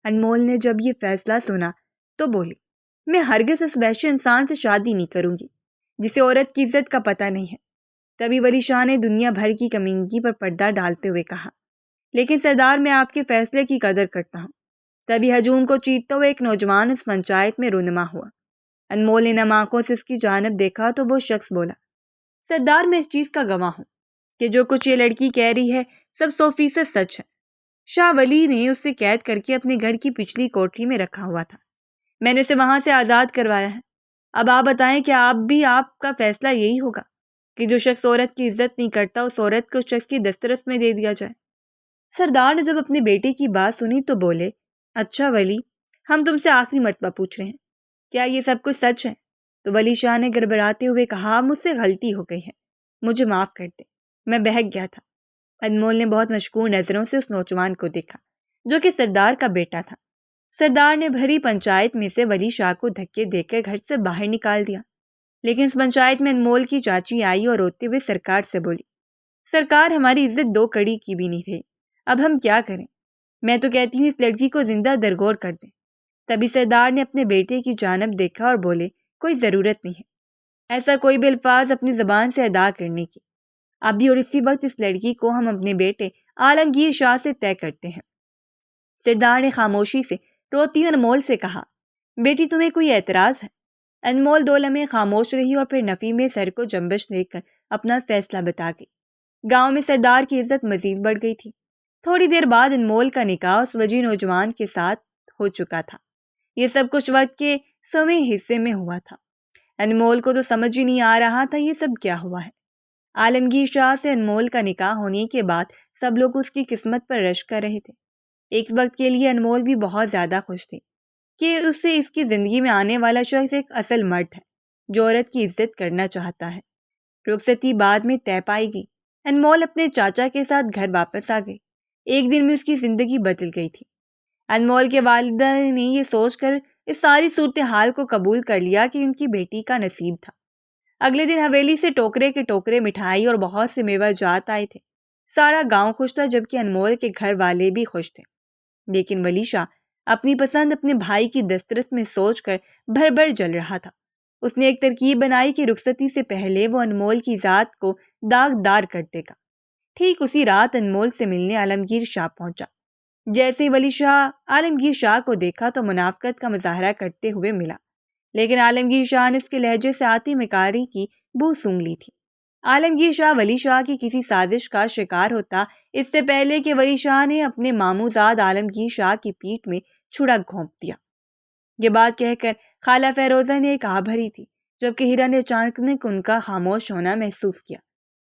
انمول نے جب یہ فیصلہ سنا تو بولی، میں ہرگز اس وحشی انسان سے شادی نہیں کروں گی جسے عورت کی عزت کا پتہ نہیں ہے۔ تبھی ولی شاہ نے دنیا بھر کی کمینگی پر پردہ ڈالتے ہوئے کہا، لیکن سردار میں آپ کے فیصلے کی قدر کرتا ہوں۔ تبھی ہجوم کو چیرتا ہوا ایک نوجوان اس پنچایت میں رونما ہوا۔ انمول نے نم آنکھوں سے اس کی جانب دیکھا تو وہ شخص بولا، سردار میں اس چیز کا گواہ ہوں کہ جو کچھ یہ لڑکی کہہ رہی ہے سب 100% سچ ہے۔ شاہ ولی نے اسے قید کر کے اپنے گھر کی پچھلی کوٹری میں رکھا ہوا تھا۔ میں نے اسے وہاں سے آزاد کروایا ہے۔ اب آپ بتائیں کہ آپ کا فیصلہ یہی ہوگا کہ جو شخص عورت کی عزت نہیں کرتا اس عورت کو اس شخص کی دسترس میں دے دیا جائے؟ سردار نے جب اپنے بیٹے کی بات سنی تو بولے، اچھا ولی، ہم تم سے آخری مرتبہ پوچھ رہے ہیں، کیا یہ سب کچھ سچ ہے؟ تو ولی شاہ نے گڑبڑاتے ہوئے کہا، مجھ سے غلطی ہو گئی ہے، مجھے معاف کر دے، میں بہک گیا تھا۔ انمول نے بہت مشکور نظروں سے اس نوجوان کو دیکھا جو کہ سردار کا بیٹا تھا۔ سردار نے بھری پنچایت میں سے ولی شاہ کو دھکے دے کر گھر سے باہر نکال دیا، لیکن اس پنچایت میں انمول کی چاچی آئی اور روتے ہوئے سرکار سے بولی، سرکار ہماری عزت 2 کڑی کی بھی نہیں رہی، اب ہم کیا کریں؟ میں تو کہتی ہوں اس لڑکی کو زندہ درگور کر دیں۔ تبھی سردار نے اپنے بیٹے کی جانب دیکھا اور بولے، کوئی ضرورت نہیں ہے ایسا کوئی بھی الفاظ اپنی زبان سے ادا کرنے کی۔ ابھی اور اسی وقت اس لڑکی کو ہم اپنے بیٹے عالمگیر شاہ سے طے کرتے ہیں۔ سردار نے خاموشی سے روتی انمول سے کہا، بیٹی تمہیں کوئی اعتراض ہے؟ انمول 2 لمحے خاموش رہی اور پھر نفی میں سر کو جنبش دے کر اپنا فیصلہ بتا گئی۔ گاؤں میں سردار کی عزت مزید بڑھ گئی تھی۔ تھوڑی دیر بعد انمول کا نکاح اس وجی نوجوان کے ساتھ ہو چکا تھا۔ یہ سب کچھ وقت کے 100ویں حصے میں ہوا تھا۔ انمول کو تو سمجھ ہی نہیں آ رہا تھا یہ سب کیا ہوا ہے۔ عالمگیر شاہ سے انمول کا نکاح ہونے کے بعد سب لوگ اس کی قسمت پر رشک کر رہے تھے۔ ایک وقت کے لیے انمول بھی بہت زیادہ خوش تھی کہ اسے اس کی زندگی میں آنے والا شخص ایک اصل مرد ہے جو عورت کی عزت کرنا چاہتا ہے۔ رخصتی بعد میں طے پائی گئی۔ انمول اپنے چاچا کے ساتھ گھر واپس آ گئی۔ ایک دن میں اس کی زندگی بدل گئی تھی۔ انمول کے والدہ نے یہ سوچ کر اس ساری صورتحال کو قبول کر لیا کہ ان کی بیٹی کا نصیب تھا۔ اگلے دن حویلی سے ٹوکرے کے ٹوکرے مٹھائی اور بہت سے میوہ جات آئے تھے۔ سارا گاؤں خوش تھا جبکہ انمول کے گھر والے بھی خوش تھے، لیکن ولی شاہ اپنی پسند اپنے بھائی کی دسترس میں سوچ کر بھر بھر جل رہا تھا۔ اس نے ایک ترکیب بنائی کہ رخصتی سے پہلے وہ انمول کی ذات کو داغدار کر دے گا۔ ٹھیک اسی رات انمول سے ملنے عالمگیر شاہ پہنچا۔ جیسے ہی ولی شاہ عالمگیر شاہ کو دیکھا تو منافقت کا مظاہرہ کرتے ہوئے ملا، لیکن عالمگیر شاہ نے اس کے لہجے سے آتی مکاری کی بو سونگھ لی تھی۔ عالمگیر شاہ ولی شاہ کی کسی سازش کا شکار ہوتا اس سے پہلے کہ ولی شاہ نے اپنے ماموزاد عالمگیر شاہ کی پیٹھ میں چھڑا گھونپ دیا۔ یہ بات کہہ کر خالہ فیروزہ نے ایک آہ بھری تھی، جبکہ ہیرا نے اچانک ان کا خاموش ہونا محسوس کیا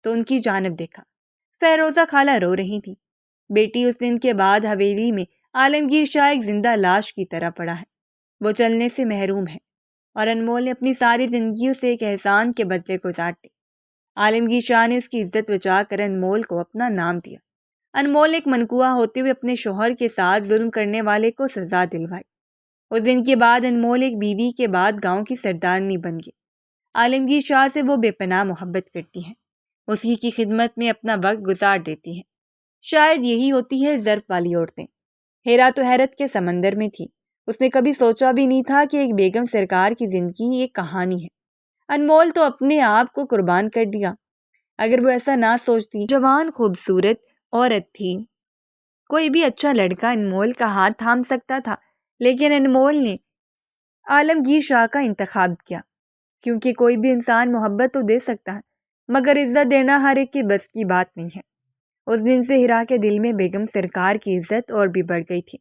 تو ان کی جانب دیکھا۔ فیروزہ خالہ رو رہی تھی۔ بیٹی، اس دن کے بعد حویلی میں عالمگیر شاہ ایک زندہ لاش کی طرح پڑا ہے، وہ چلنے سے محروم ہے، اور انمول نے اپنی ساری زندگی اسے ایک احسان کے بدلے گزار دی۔ عالمگیر شاہ نے اس کی عزت بچا کر انمول کو اپنا نام دیا۔ انمول نے ایک منقوہ ہوتے ہوئے اپنے شوہر کے ساتھ ظلم کرنے والے کو سزا دلوائی۔ اس دن کے بعد انمول ایک بیوی کے بعد گاؤں کی سردارنی بن گئی۔ عالمگیر شاہ سے وہ بے پناہ محبت کرتی ہیں، اسی کی خدمت میں اپنا وقت گزار دیتی ہیں۔ شاید یہی ہوتی ہے ظرف والی عورتیں۔ ہیرا تو حیرت کے سمندر میں تھی۔ اس نے کبھی سوچا بھی نہیں تھا کہ ایک بیگم سرکار کی زندگی ایک کہانی ہے۔ انمول تو اپنے آپ کو قربان کر دیا۔ اگر وہ ایسا نہ سوچتی، جوان خوبصورت عورت تھی، کوئی بھی اچھا لڑکا انمول کا ہاتھ تھام سکتا تھا، لیکن انمول نے عالمگیر شاہ کا انتخاب کیا، کیونکہ کوئی بھی انسان محبت تو دے سکتا ہے مگر عزت دینا ہر ایک کے بس کی بات نہیں ہے۔ اس دن سے ہیرا کے دل میں بیگم سرکار کی عزت اور بھی بڑھ گئی تھی۔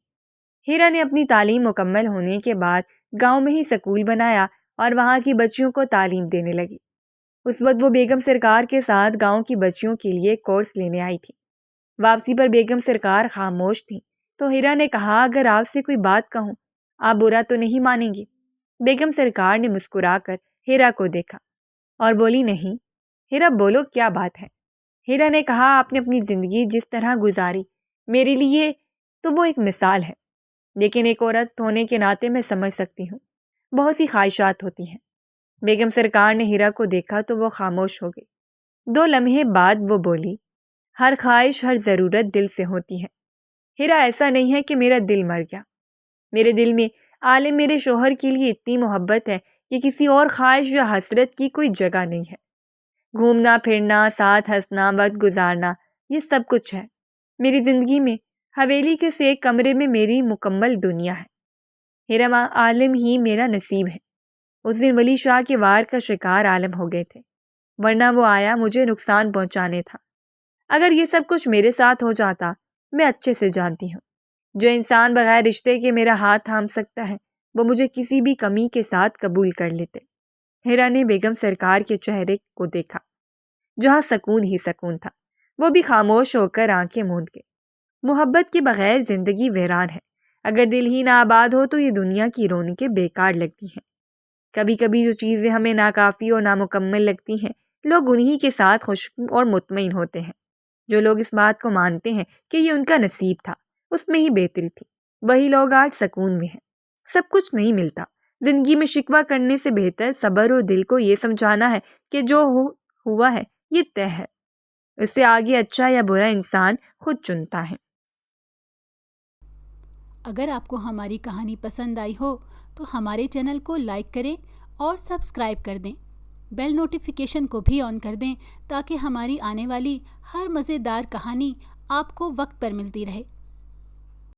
ہیرا نے اپنی تعلیم مکمل ہونے کے بعد گاؤں میں ہی سکول بنایا اور وہاں کی بچیوں کو تعلیم دینے لگی۔ اس وقت وہ بیگم سرکار کے ساتھ گاؤں کی بچیوں کے لیے کورس لینے آئی تھی۔ واپسی پر بیگم سرکار خاموش تھی تو ہیرا نے کہا، اگر آپ سے کوئی بات کہوں آپ برا تو نہیں مانیں گی؟ بیگم سرکار نے مسکرا کر ہیرا کو دیکھا اور بولی، نہیں۔ ہیرا، بولو کیا بات ہے؟ ہیرا نے کہا، آپ نے اپنی زندگی جس طرح گزاری میرے لیے تو وہ ایک مثال ہے، لیکن ایک عورت ہونے کے ناطے میں سمجھ سکتی ہوں بہت سی خواہشات ہوتی ہیں۔ بیگم سرکار نے ہیرا کو دیکھا تو وہ خاموش ہو گئی۔ 2 لمحے بعد وہ بولی، ہر خواہش، ہر ضرورت دل سے ہوتی ہے۔ ہیرا، ایسا نہیں ہے کہ میرا دل مر گیا۔ میرے دل میں عالم میرے شوہر کے لیے اتنی محبت ہے کہ کسی اور خواہش یا حسرت کی کوئی جگہ نہیں ہے۔ گھومنا پھرنا، ساتھ ہنسنا، وقت گزارنا، یہ سب کچھ ہے میری زندگی میں۔ حویلی کے سے ایک کمرے میں میری مکمل دنیا ہے۔ ہیرا، عالم ہی میرا نصیب ہے۔ اس دن ولی شاہ کے وار کا شکار عالم ہو گئے تھے، ورنہ وہ آیا مجھے نقصان پہنچانے تھا۔ اگر یہ سب کچھ میرے ساتھ ہو جاتا، میں اچھے سے جانتی ہوں جو انسان بغیر رشتے کے میرا ہاتھ تھام سکتا ہے وہ مجھے کسی بھی کمی کے ساتھ قبول کر لیتے۔ ہیرا نے بیگم سرکار کے چہرے کو دیکھا جہاں سکون ہی سکون تھا۔ وہ بھی خاموش ہو کر آنکھیں موند کے۔ محبت کے بغیر زندگی ویران ہے۔ اگر دل ہی نہ آباد ہو تو یہ دنیا کی رونقیں بیکار لگتی ہیں۔ کبھی کبھی جو چیزیں ہمیں ناکافی اور نامکمل لگتی ہیں، لوگ انہی کے ساتھ خوش اور مطمئن ہوتے ہیں۔ جو لوگ اس بات کو مانتے ہیں کہ یہ ان کا نصیب تھا، اس میں ہی بہتری تھی، وہی لوگ آج سکون میں ہیں۔ سب کچھ نہیں ملتا۔ زندگی میں شکوہ کرنے سے بہتر صبر اور دل کو یہ سمجھانا ہے کہ جو ہوا ہے یہ طے ہے۔ اس سے آگے اچھا یا برا انسان خود چنتا ہے۔ اگر آپ کو ہماری کہانی پسند آئی ہو تو ہمارے چینل کو لائک کریں اور سبسکرائب کر دیں۔ بیل نوٹیفیکیشن کو بھی آن کر دیں تاکہ ہماری آنے والی ہر مزیدار کہانی آپ کو وقت پر ملتی رہے۔